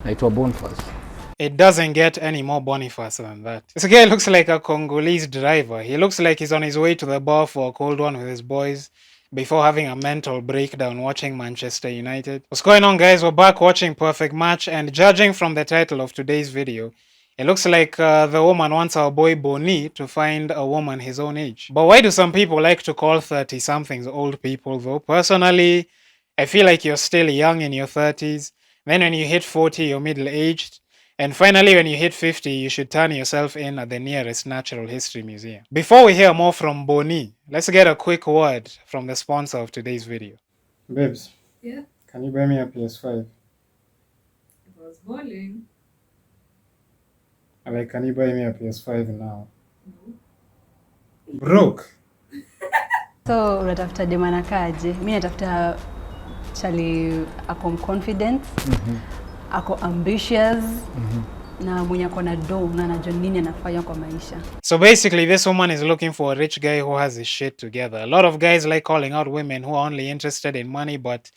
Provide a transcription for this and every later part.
Naitwa Boniface. It doesn't get any more Boniface than that. This guy looks like a Congolese driver. He looks like he's on his way to the bar for a cold one with his boys before having a mental breakdown watching Manchester United. What's going on, guys? We're back watching Perfect Match, and judging from the title of today's video, it looks like the woman wants our boy Boni to find a woman his own age. But why do some people like to call 30-somethings old people though? Personally, I feel like you're still young in your 30s. Then when you hit 40, you're middle-aged. And finally, when you hit 50, you should turn yourself in at the nearest Natural History Museum. Before we hear more from Boni, let's get a quick word from the sponsor of today's video. Babes. Yeah? Can you buy me a PS5? I was balling. Like, can you buy me a PS5 now? No. Broke. So, unatafuta dema na kaje? Mimi natafuta chali ako confident, ako ambitious, na mwenye ako na do na anajua nini anafanya kwa maisha. So basically, this woman is looking for a rich guy who has his shit together. A lot of guys like calling out women who are only interested in money, but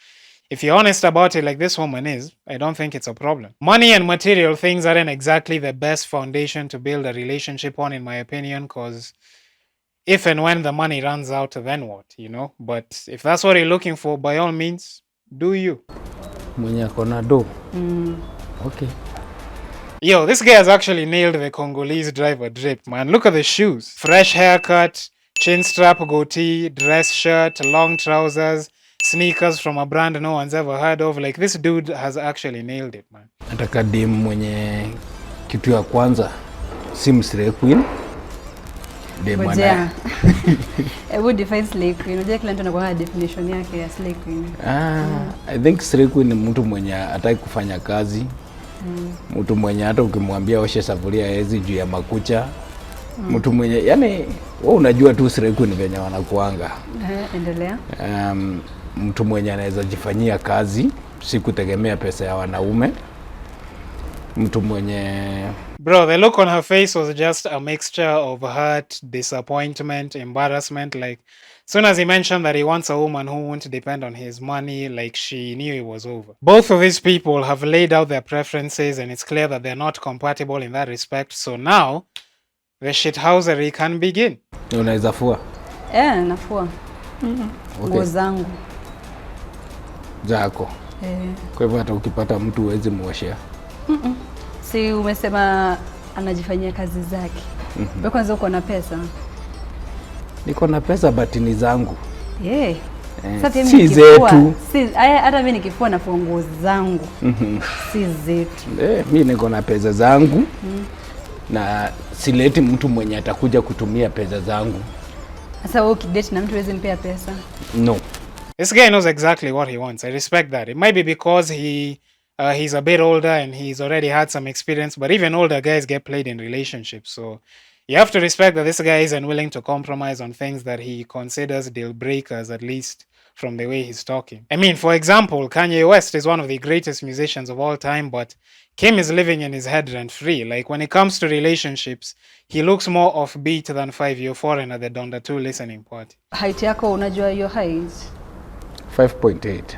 if you're honest about it like this woman is, I don't think it's a problem. Money and material things aren't exactly the best foundation to build a relationship on, in my opinion, because if and when the money runs out, then what, you know? But if that's what you're looking for, by all means, do you. Mwenye akona do. Okay. Yo, this guy has actually nailed the Congolese driver drip, man. Look at the shoes. Fresh haircut, chin strap goatee, dress shirt, long trousers, sneakers from a brand no one's ever heard of. Like, this dude has actually nailed it, man. Nataka dem mwenye kitu ya kwanza si msire queen. Dem ana. Ebru define slay queen. Unajua kila mtu anakuwa na definition yake ya slay queen. I think slay queen ni mtu mwenye hataki kufanya kazi. Mtu mwenye hata ukimwambia oshe safuria hezi juu ya makucha. Mtu mwenye yani wewe unajua tu slay queen venye wanakuanga. Endelea. Mtu mwenye anaweza jifanyia kazi, si kutegemea pesa ya wanaume. Mtu mwenye Bro, the look on her face was just a mixture of hurt, disappointment, embarrassment. Like, soon as he mentioned that he wants a woman who won't depend on his money, like, she knew it was over. Both of these people have laid out their preferences, and it's clear that they're not compatible in that respect. So now, the shithousery can begin. unaweza fua Nafua. Nguo zangu. zako. Kwa hivyo hata ukipata mtu huwezi muoshea. Si umesema anajifanyia kazi zake. Wewe kwanza uko na pesa? Niko na pesa but ni zangu. Sasa si zetu. Hata mimi nikifua na nguo zangu. Si zetu. Mimi niko na pesa zangu. Na sileti mtu mwenye atakuja kutumia pesa zangu. Sasa wewe ukidate na mtu huwezi mpea pesa? No. This guy knows exactly what he wants. I respect that. It might be because he's a bit older and he's already had some experience, but even older guys get played in relationships. So you have to respect that this guy isn't willing to compromise on things that he considers deal breakers, at least from the way he's talking. I mean, for example, Kanye West is one of the greatest musicians of all time, but Kim is living in his head rent-free. Like, when it comes to relationships, he looks more offbeat than 5-year foreigner at the Donda 2 listening party. Height yako unajua your height? 5.8.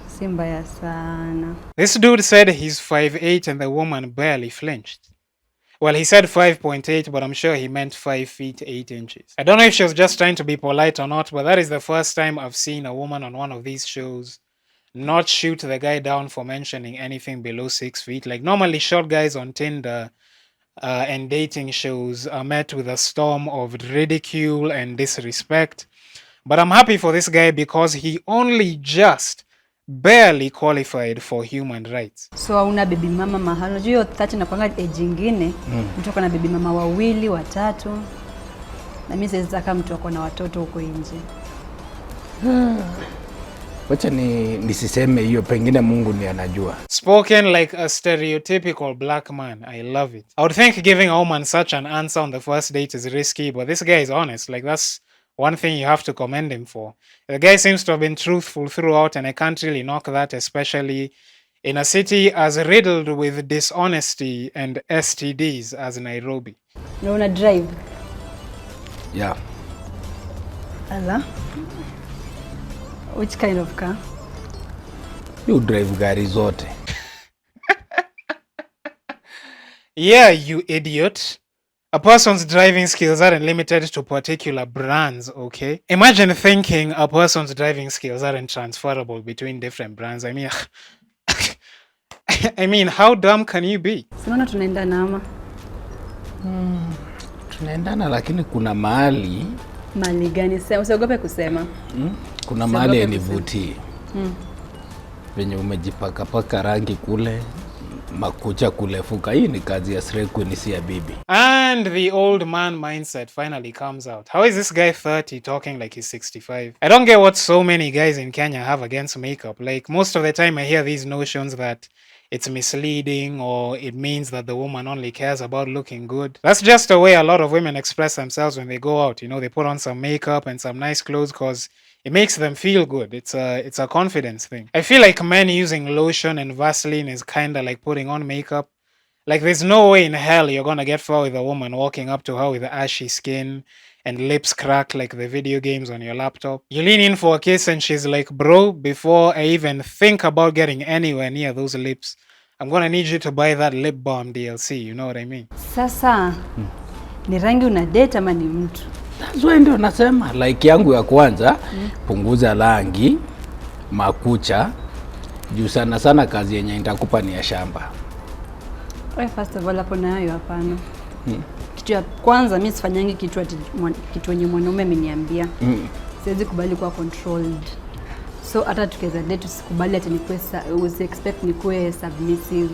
Si mbaya sana. This dude said he's 5'8" and the woman barely flinched. Well, he said 5.8, but I'm sure he meant 5 feet 8 inches. I don't know if she was just trying to be polite or not, but that is the first time I've seen a woman on one of these shows not shoot the guy down for mentioning anything below 6 feet. Like, normally short guys on Tinder and dating shows are met with a storm of ridicule and disrespect. But I'm happy for this guy because he only just barely qualified for human rights. So hauna baby mama mahali. Unajua hiyo 30 na kwanga age nyingine, mtu ako na baby mama 2, 3. Na mimi siwezi taka mtu ako na watoto huko nje. Wacha nisiseme hiyo, pengine Mungu ndiye anajua. Spoken like a stereotypical black man. I love it. I would think giving a woman such an answer on the first date is risky, but this guy is honest. Like, that's one thing you have to commend him for. The guy seems to have been truthful throughout, and I can't really knock that, especially in a city as riddled with dishonesty and STDs as Nairobi. You wanna drive? Yeah. Ala? Which kind of car? You drive gari zote. Yeah, you idiot. A person's driving skills aren't limited to particular brands, okay? Imagine thinking a person's driving skills aren't transferable between different brands. I mean, I mean, how dumb can you be? Sinaona tunaendana ama Tunaendana, lakini kuna mahali mali gani? Sema, usiogope kusema. kuna mahali yanivutii. Venye umejipaka rangi kule, makucha kulefuka. Hii ni kazi ya Srequeen, si ya bibi. And the old man mindset finally comes out. How is this guy 30 talking like he's 65? I don't get what so many guys in Kenya have against makeup. Like, most of the time I hear these notions that it's misleading or it means that the woman only cares about looking good. That's just the way a lot of women express themselves when they go out. You know, they put on some makeup and some nice clothes because it makes them feel good. It's a confidence thing. I feel like men using lotion and Vaseline is kind of like putting on makeup. Like, there's no way in hell you're gonna get far with a woman walking up to her with ashy skin and lips cracked like the video games on your laptop. You lean in for a kiss and she's like, bro, before I even think about getting anywhere near those lips, I'm gonna need you to buy that lip balm DLC, you know what I mean? Sasa ni rangi una date ama ni mtu? That's why ndio nasema like yangu ya kwanza, punguza rangi, makucha, juu sana kazi yenye nitakupa ni ya shamba. First of all, hapo nayo hapana. Kitu ya kwanza mimi sifanyangi kitu yenye mwanaume ameniambia. Siwezi kubali kuwa controlled. So hata tukiweza date usikubali ati nikuwe expect nikuwe submissive.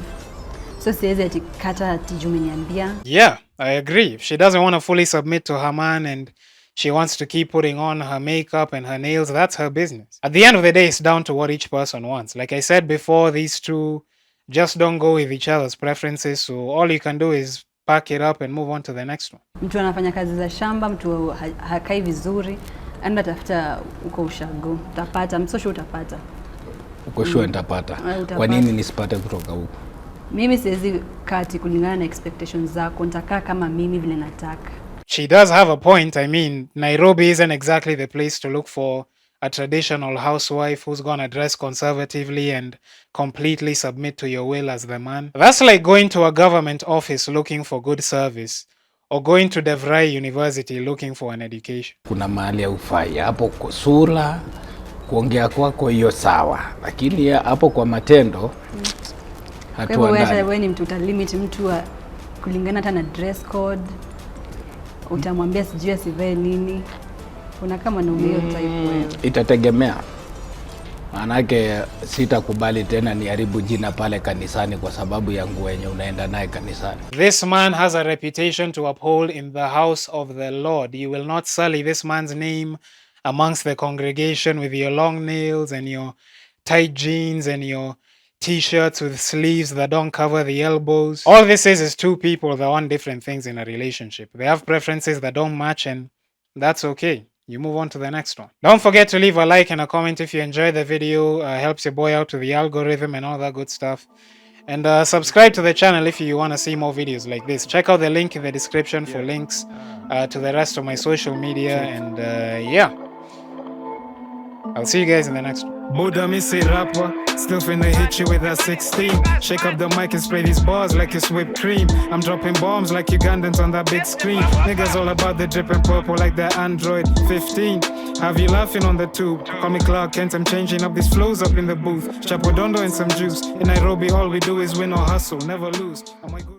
So siwezi ati kata ati juu ameniambia. Yeah, I agree. If she doesn't want to fully submit to her man and she wants to keep putting on her makeup and her nails, that's her business. At the end of the day, it's down to what each person wants. Like I said before, these two just don't go with each other's preferences, so all you can do is pack it up and move on to the next one. Mtu anafanya kazi za shamba, mtu hakai vizuri, anda tafuta uko ushago, utapata, msosho utapata. Uko sure nitapata. Kwa nini nisipate kutoka huko? Mimi siwezi kati kulingana na expectations zako, nitakaa kama mimi vile nataka. She does have a point. I mean, Nairobi isn't exactly the place to look for a traditional housewife who's gonna dress conservatively and completely submit to your will as the man. That's like going to a government office looking for good service or going to DeVry University looking for an education. Kuna mahali ya ufai hapo kwa sura, kuongea kwako hiyo sawa, lakini hapo kwa matendo hatuandani. Wewe ni mtu utalimit mtu kulingana hata na dress code. Utamwambia sijui asivae nini. Kuna kama na hiyo type wewe. Itategemea. Maanake sitakubali tena niharibu jina pale kanisani kwa sababu ya nguo yenye unaenda naye kanisani. This man has a reputation to uphold in the house of the Lord. You will not sully this man's name amongst the congregation with your long nails and your tight jeans and your t-shirts with sleeves that don't cover the elbows. All this is two people that want different things in a relationship. They have preferences that don't match, and that's okay. You move on to the next one. Don't forget to leave a like and a comment if you enjoyed the video. Helps your boy out to the algorithm and all that good stuff. And subscribe to the channel if you want to see more videos like this. Check out the link in the description for links to the rest of my social media. And yeah, I'll see you guys in the next one. Buddha missy rapper, still finna hit you with a 16. Shake up the mic and spray these bars like it's whipped cream. I'm dropping bombs like Ugandans on that big screen. Niggas all about the dripping purple like the Android 15. Have you laughing on the tube? Call me Clark Kent, I'm changing up these flows up in the booth. Chapodondo and some juice. In Nairobi all we do is win or hustle, never lose.